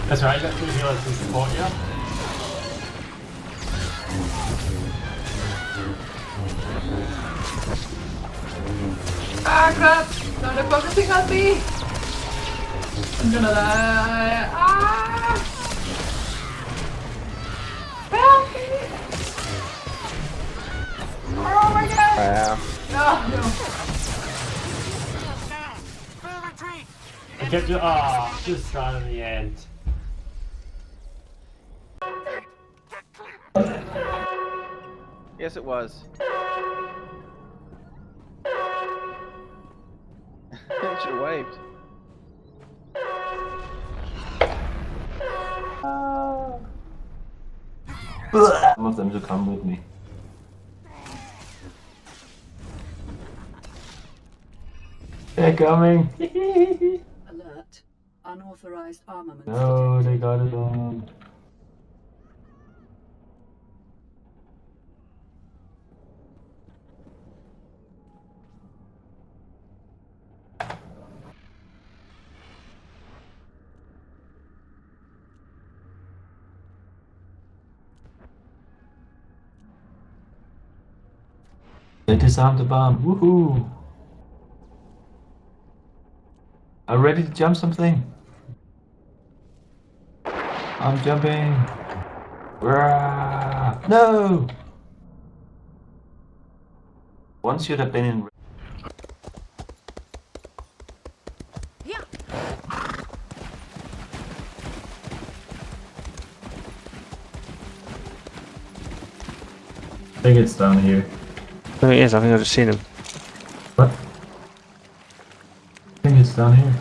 That's right, you got 2 healers to support you. Ah crap! No, they're focusing on me! I'm gonna die! Ah! Help me! Oh my god! No! I kept you. Just gone in the end. Yes, it was. You should have waved. Some of them to come with me. They're coming! Alert. Unauthorized armament. No, they got it on. They disarmed the bomb. Woohoo! I'm ready to jump something. I'm jumping. Rah! No! One should have been in. I think it's down here. No, it is. I think I've just seen him. What? I think it's down here.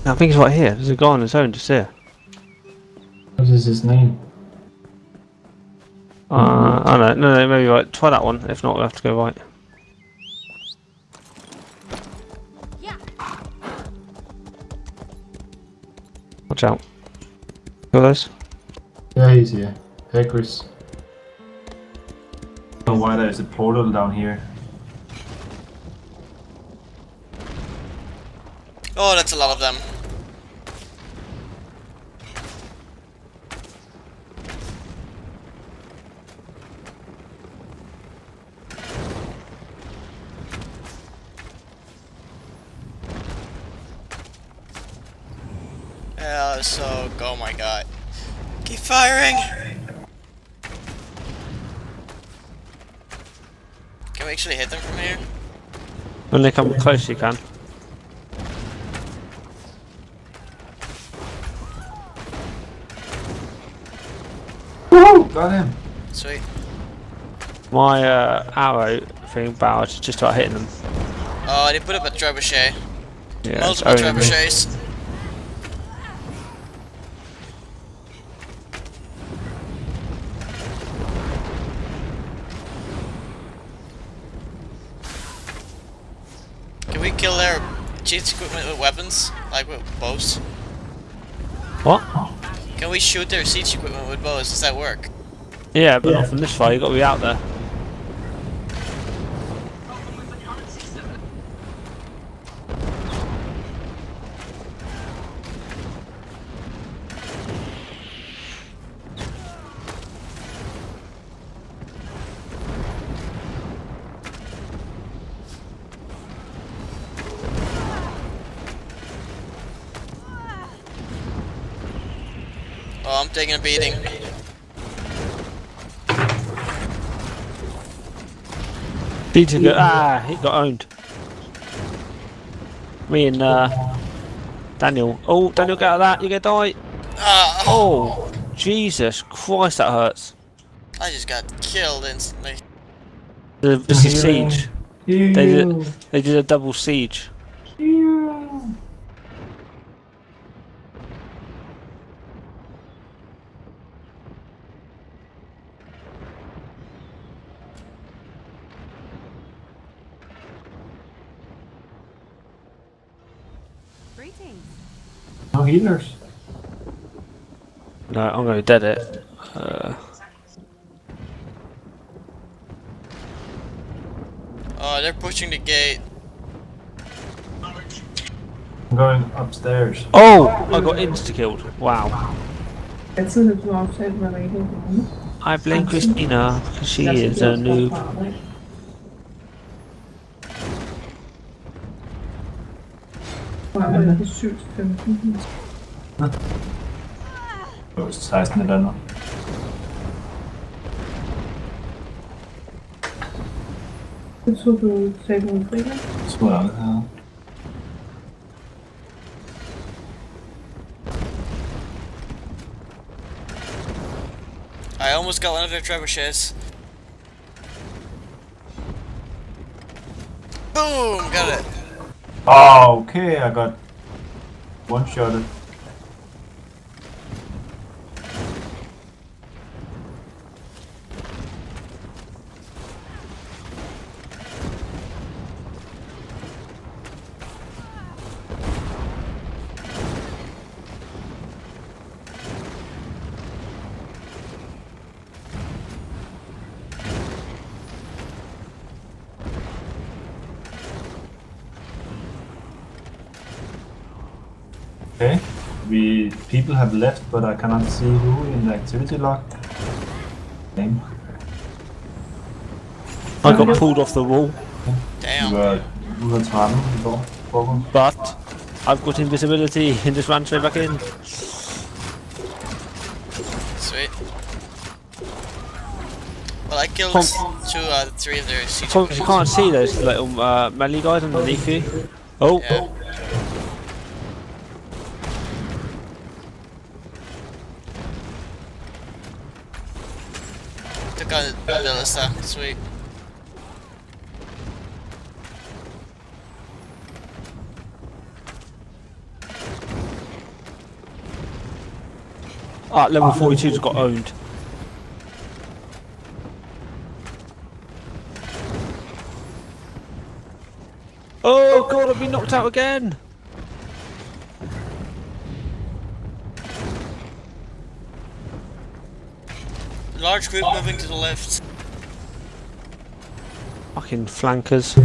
No, I think he's right here. There's a guy on his own just here. What is his name? I don't know. No, maybe right. Try that one. If not, we'll have to go right. Watch out. Kill those. Yeah, he's here. Hackers. I don't know why there's a portal down here. Oh, that's a lot of them. Yeah, so, oh my god. Keep firing! Can we actually hit them from here? When they come close, you can. Woohoo! Got him! Sweet. My arrow thing barrage is just about hitting them. Oh, they put up a trebuchet. Yeah, Multiple it's only me. trebuchets. Can we kill their cheats equipment with weapons? Like with bows? What? Can we shoot their siege equipment with bows? Does that work? Yeah, but not from this far. You got to be out there. Oh, I'm taking a beating. He took it. Ah, he got owned. Me and Daniel. Oh, Daniel, get out of that. You're gonna die. Oh, Jesus Christ, that hurts. I just got killed instantly. This is siege. They did a double siege. No healers. No, I'm gonna dead it. Oh, they're pushing the gate. I'm going upstairs. Oh, I got insta-killed. Wow. Altid, at du har aftalt med Rachel. I blame Christina, because she is a noob. Hvor er man på 7-15? Det var 16 eller andet. Så tog du sagde du fri? Det tror jeg aldrig her. I almost got one of their trebuchets. Boom! Got it. Oh, okay, I got one-shotted. Okay, people have left, but I cannot see who in the activity log. Name. I got pulled off the wall, Damn. Du var 113 i går. but I've got invisibility and just ran straight back in. Sweet. Well, I killed 2 out of 3 of their siege. You can't see those little melee guys underneath you. Oh, Yeah. Took out the ballista. Sweet. level 42's got owned. Oh god, I've been knocked out again! Large group moving to the left. Fucking flankers.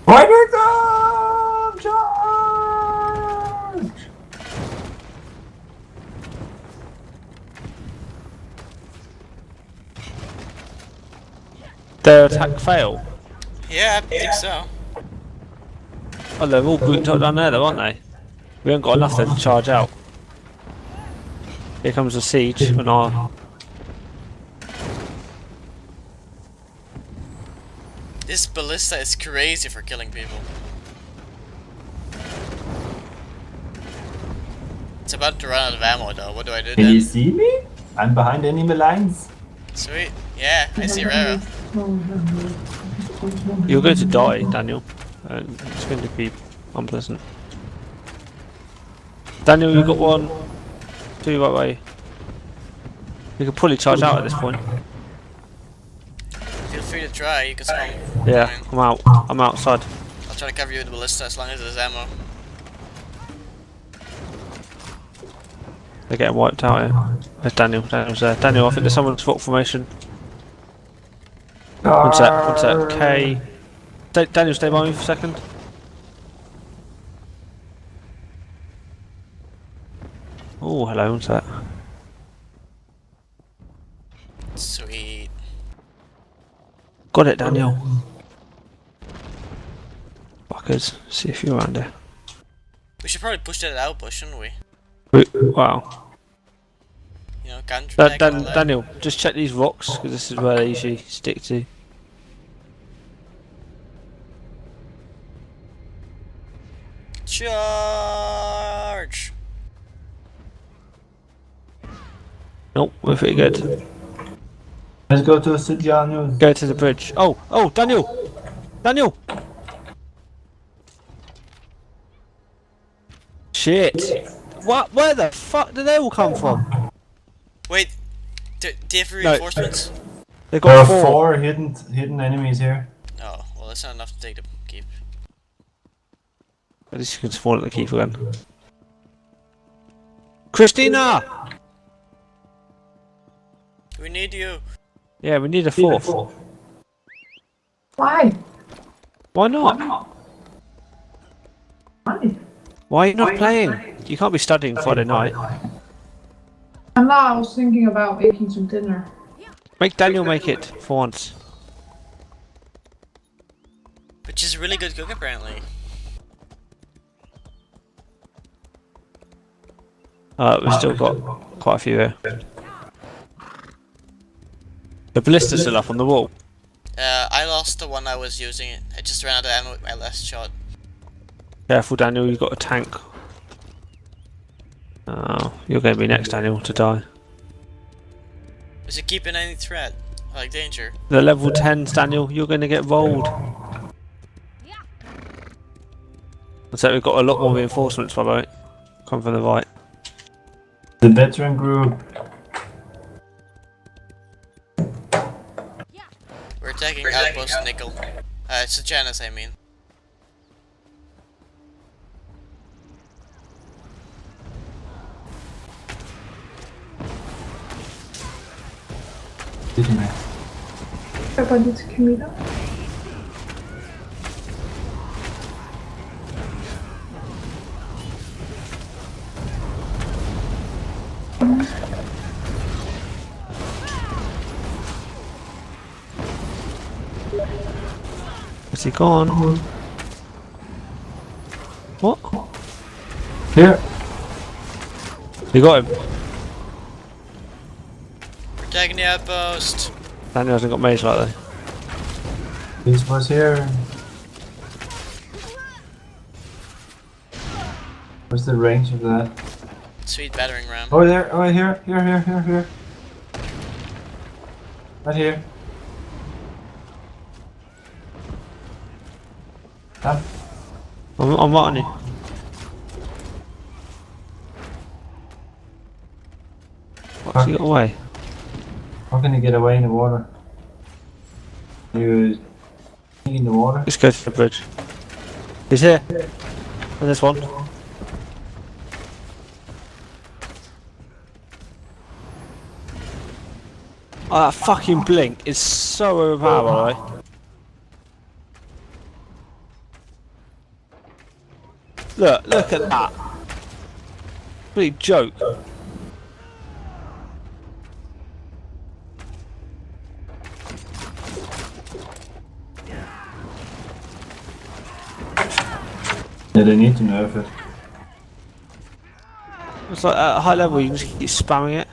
Right back up! Charge! Their attack fail. Yeah, I think so. Oh, they're all grouped up down there though, aren't they? We haven't got enough there to charge out. Here comes the siege and our... This ballista is crazy for killing people. It's about to run out of ammo though. What do I do Can you then? see me? I'm behind enemy lines. Sweet. Yeah, I see Rara. You're going to die, Daniel. It's going to be unpleasant. Daniel, you got 1, 2 right way. You can probably charge out at this point. Feel free to try. You can spawn. Yeah, I'm out. I'm outside. I'll try to cover you with the ballista as long as there's ammo. They're getting wiped out here. There's Daniel. Daniel's there. Daniel, I think there's someone's foot formation. One sec. K. Daniel, stay by me for a second. Oh, hello, one sec. Sweet. Got it, Daniel. Fuckers, see if you're around here. We should probably push that out, shouldn't we? Wow. You know, counter attack and all that. Daniel, just check these rocks, because this is where they usually stick to. Charge! Nope, we're pretty good. Let's go to the city, Daniel. Go to the bridge. Oh, Daniel! Daniel! Shit! What? Where the fuck did they all come from? Wait, do you have reinforcements? They There got are 4. 4 hidden enemies here. Oh, well that's not enough to take the keep. At least you can spawn at the keep again. Christina! We need you. Yeah, we need a fourth. Why? Why not? Why? Why are you not playing? You can't be studying Friday night. I'm not. I was thinking about making some dinner. Make Daniel make it for once. Which is a really good cook apparently. We've still got quite a few here. The ballista's still up on the wall. I lost the one I was using. I just ran out of ammo with my last shot. Careful, Daniel, you've got a tank. Oh, you're going to be next, Daniel, to die. Is it keeping any threat? Like danger? The level 10s, Daniel, you're going to get rolled. So we've got a lot more reinforcements, by the way. Come from the right. The veteran group. We're attacking Outpost Nickel. It's a Janus, I mean. Everybody to Camila. Is he gone? What? Here. You got him. We're attacking the Outpost. Daniel hasn't got mage like that. This was here. What's the range of that? Sweet battering ram. Oh, there. Oh, here. Here. Right here. Come. I'm right on you. What's he got away? How can you get away in the water? You in the water? Let's go to the bridge. He's here. And this one. Oh, that fucking blink is so overpowered, right? Look at that. Complete joke. Yeah, they need to nerf it. It's like at a high level you can just keep spamming it.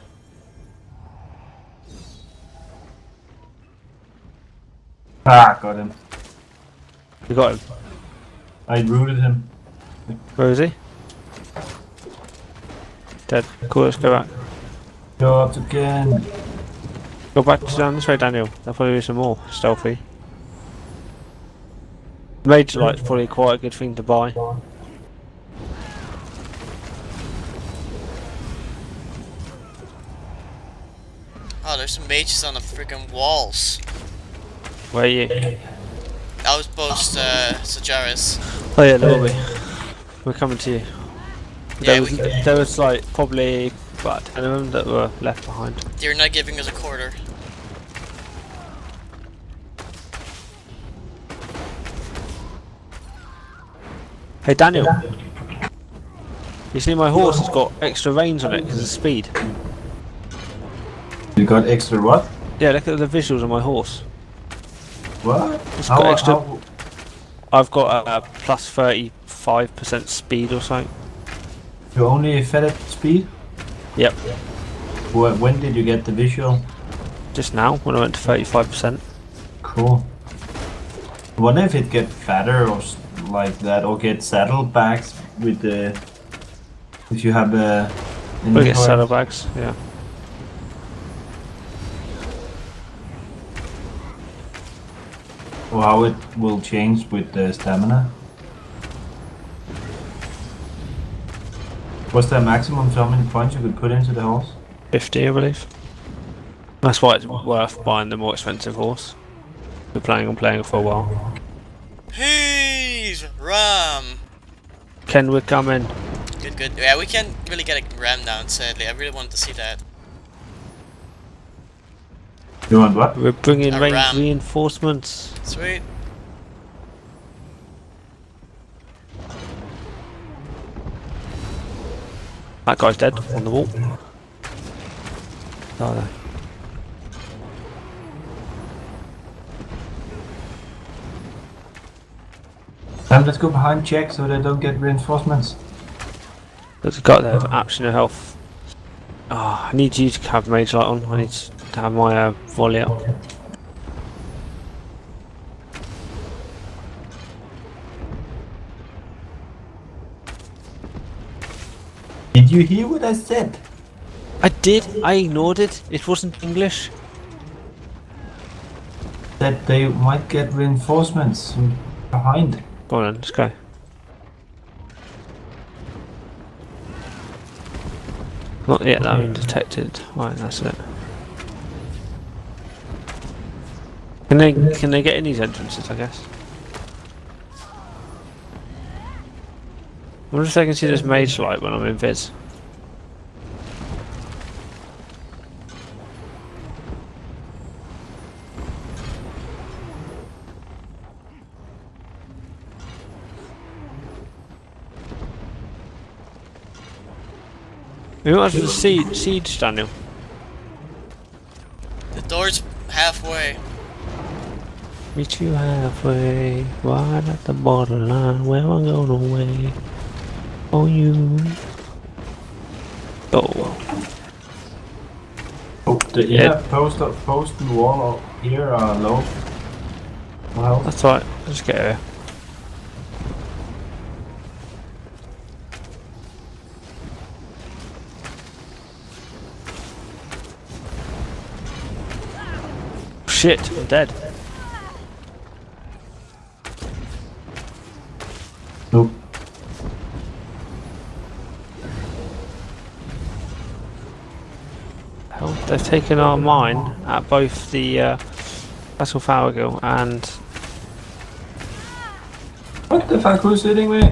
Ah, got him. You got him. I rooted him. Where is he? Dead. Cool, let's go back. Go up again. Go back down this way, Daniel. There'll probably be some more stealthy. Mage light's probably quite a good thing to buy. Oh, there's some mages on the freaking walls. Where are you? Outpost Sajaris. Oh yeah, there will be. We're coming to you. Yeah, There was like probably about 10 of them that were left behind. They're not giving us a quarter. Hey Daniel, you see my horse has got extra reins on it because of speed. You got extra what? Yeah, look at the visuals on my horse. What? It's got extra. I've got a plus 35% speed or something. You only fed it speed? Yep. When did you get the visual? Just now when I went to 35%. Cool. I wonder if it get fatter or like that, or get saddlebags with the. If you have a. We'll get saddlebags, yeah. Or how it will change with the stamina. What's the maximum how many points you could put into the horse? 50, I believe. That's why it's worth buying the more expensive horse. We're planning on playing it for a while. He's ram. Ken, we're coming. Good. Yeah, we can't really get a ram down, sadly. I really wanted to see that. You want what? We're bringing A ranged ram. reinforcements. Sweet. That guy's dead on the wall. Oh, no. Sam, let's go behind check so they don't get reinforcements. There's a guy there with absolutely no health. Ah, I need you to have mage light on. I need to have my volley up. Did you hear what I said? I did. I ignored it. It wasn't English. That they might get reinforcements from behind. Go on then, let's go. Not yet, that been detected. Right, that's it. Can they get in these entrances, I guess? I wonder if they can see this mage light when I'm in Viz. We might have to siege, Daniel. The door's halfway. Meet you halfway, right at the borderline, where I'm gonna wait for you. Oh, Oh, the Yeah. post and wall here are low. Well, that's right. Let's get here. Shit, I'm dead. nope. Hell, they've taken our mine at both the Castle Farragill and What the fuck? Who's hitting me?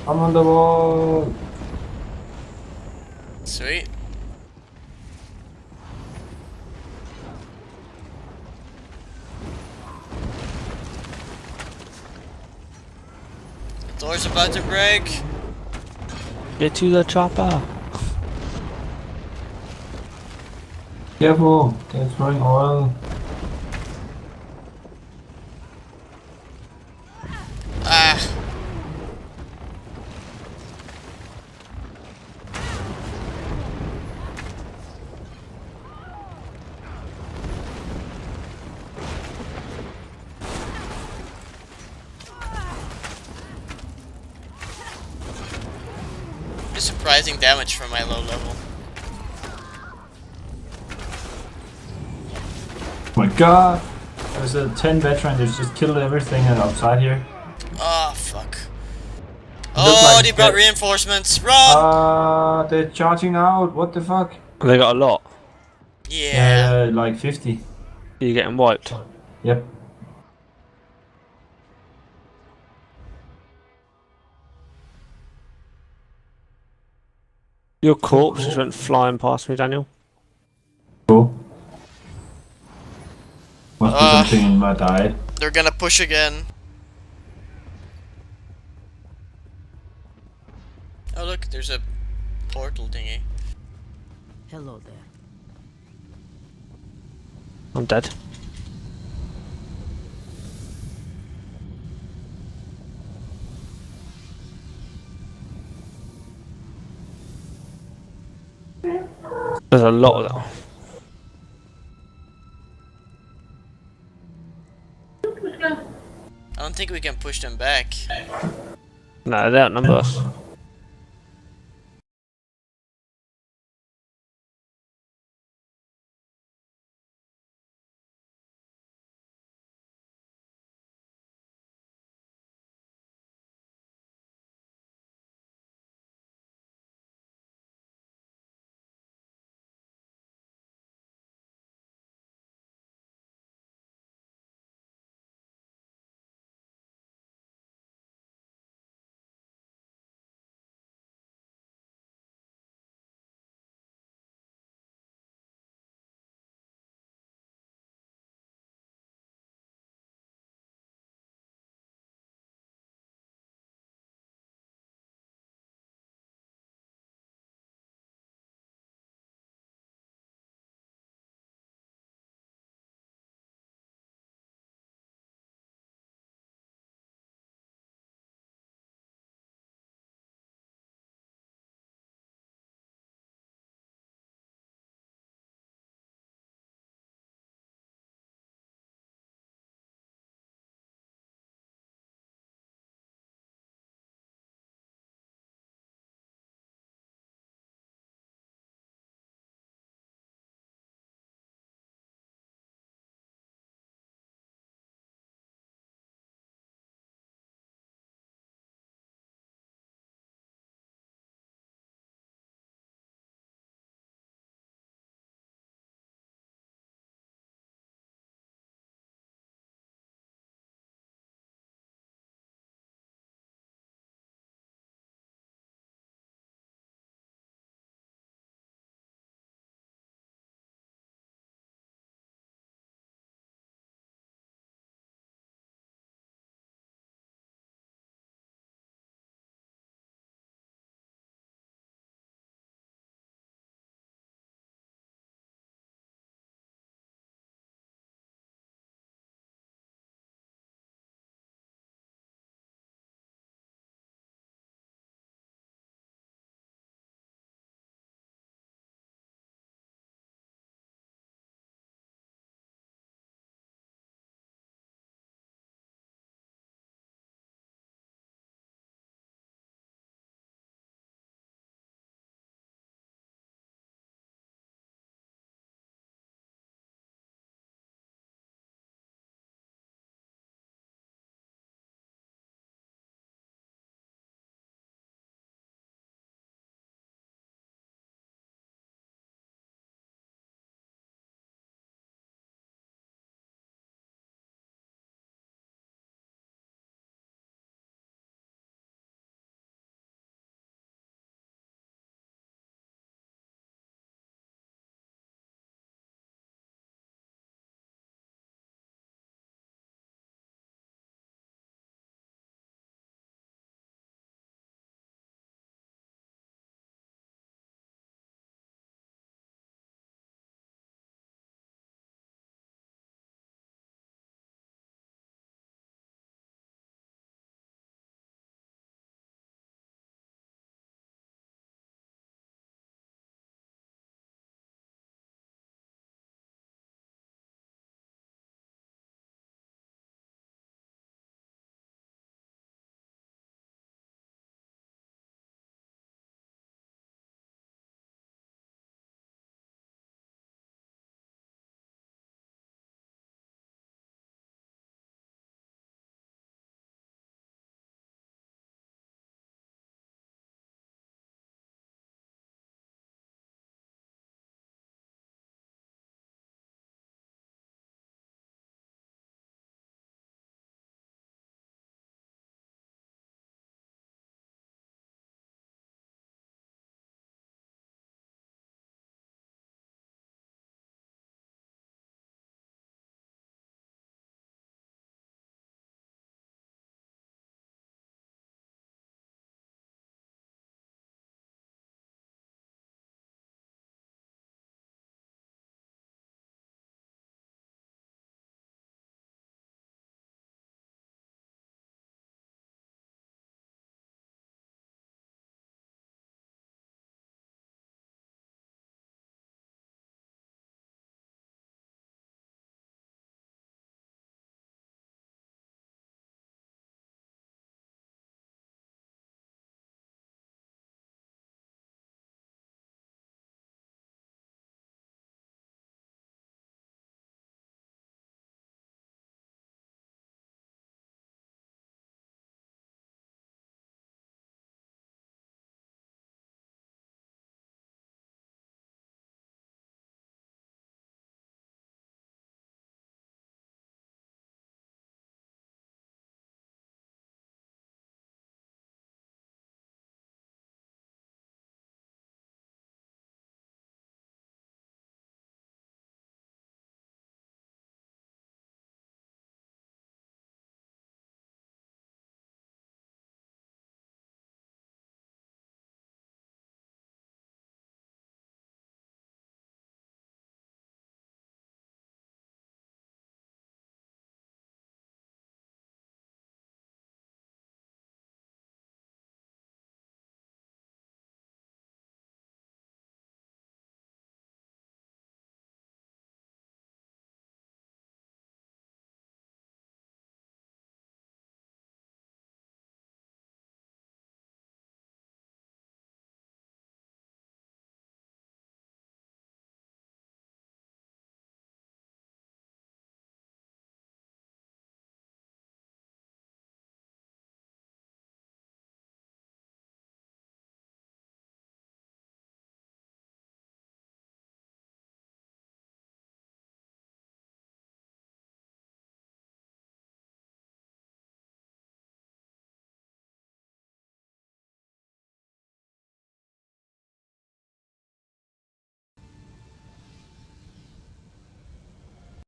I'm on the wall. Sweet. The door's about to break. get to the chopper. Careful, they're throwing oil. Ah. Surprising damage for my low level. Oh my god! There's a 10 veteran that's just killed everything outside here. Oh fuck. Look Oh, like they brought that- reinforcements. Run! They're charging out. What the fuck? They got a lot. Yeah. Like 50. You're getting wiped. Yep. Your corpse just went flying past me, Daniel. Cool. Must be Ah. something in my diet. They're gonna push again. Oh look, there's a portal thingy. Hello there. I'm dead. There's a lot of them. I don't think we can push them back. No, they outnumber us.